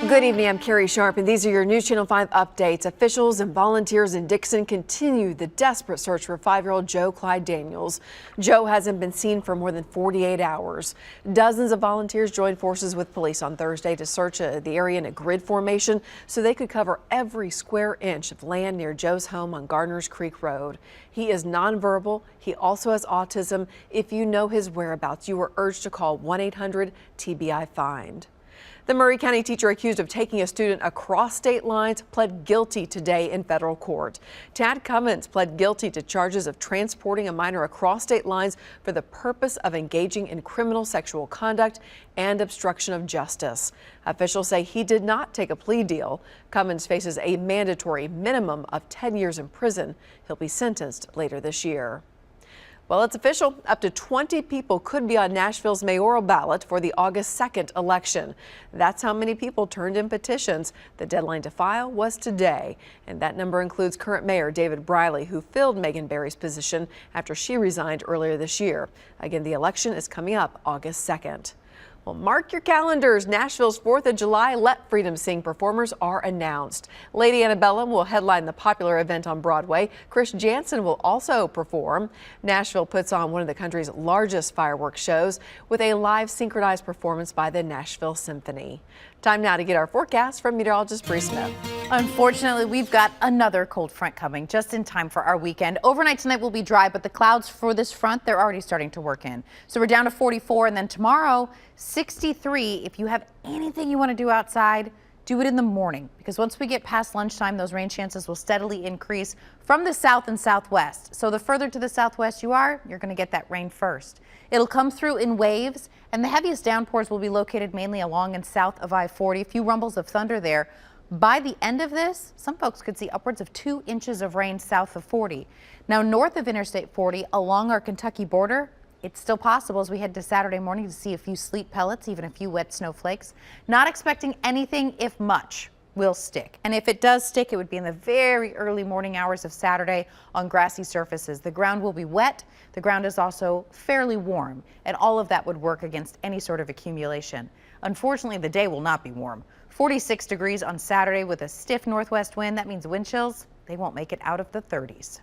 Good evening, I'm Carrie Sharp, and these are your News Channel 5 updates. Officials and volunteers in Dixon continue the desperate search for 5-year-old Joe Clyde Daniels. Joe hasn't been seen for more than 48 hours. Dozens of volunteers joined forces with police on Thursday to search the area in a grid formation so they could cover every square inch of land near Joe's home on Gardners Creek Road. He is nonverbal. He also has autism. If you know his whereabouts, you are urged to call 1-800-TBI-FIND. The Murray County teacher accused of taking a student across state lines pled guilty today in federal court. Tad Cummins pled guilty to charges of transporting a minor across state lines for the purpose of engaging in criminal sexual conduct and obstruction of justice. Officials say he did not take a plea deal. Cummins faces a mandatory minimum of 10 years in prison. He'll be sentenced later this year. Well, it's official. Up to 20 people could be on Nashville's mayoral ballot for the August 2nd election. That's how many people turned in petitions. The deadline to file was today. And that number includes current mayor David Briley, who filled Megan Barry's position after she resigned earlier this year. Again, the election is coming up August 2nd. Well, mark your calendars. Nashville's 4th of July Let Freedom Sing performers are announced. Lady Antebellum will headline the popular event on Broadway. Chris Jansen will also perform. Nashville puts on one of the country's largest fireworks shows with a live synchronized performance by the Nashville Symphony. Time now to get our forecast from meteorologist Bree Smith. Unfortunately, we've got another cold front coming just in time for our weekend. Overnight tonight will be dry, but the clouds for this front, they're already starting to work in. So we're down to 44, and then tomorrow, 63. If you have anything you want to do outside, do it in the morning, because once we get past lunchtime, those rain chances will steadily increase from the south and southwest. So the further to the southwest you are, you're going to get that rain first. It'll come through in waves, and the heaviest downpours will be located mainly along and south of I-40. A few rumbles of thunder there. By the end of this, some folks could see upwards of 2 inches of rain south of 40. Now, north of Interstate 40 along our Kentucky border, it's still possible as we head to Saturday morning to see a few sleet pellets, even a few wet snowflakes. Not expecting anything, if much, will stick. And if it does stick, it would be in the very early morning hours of Saturday on grassy surfaces. The ground will be wet. The ground is also fairly warm, and all of that would work against any sort of accumulation. Unfortunately, the day will not be warm. 46 degrees on Saturday with a stiff northwest wind. That means wind chills, they won't make it out of the 30s.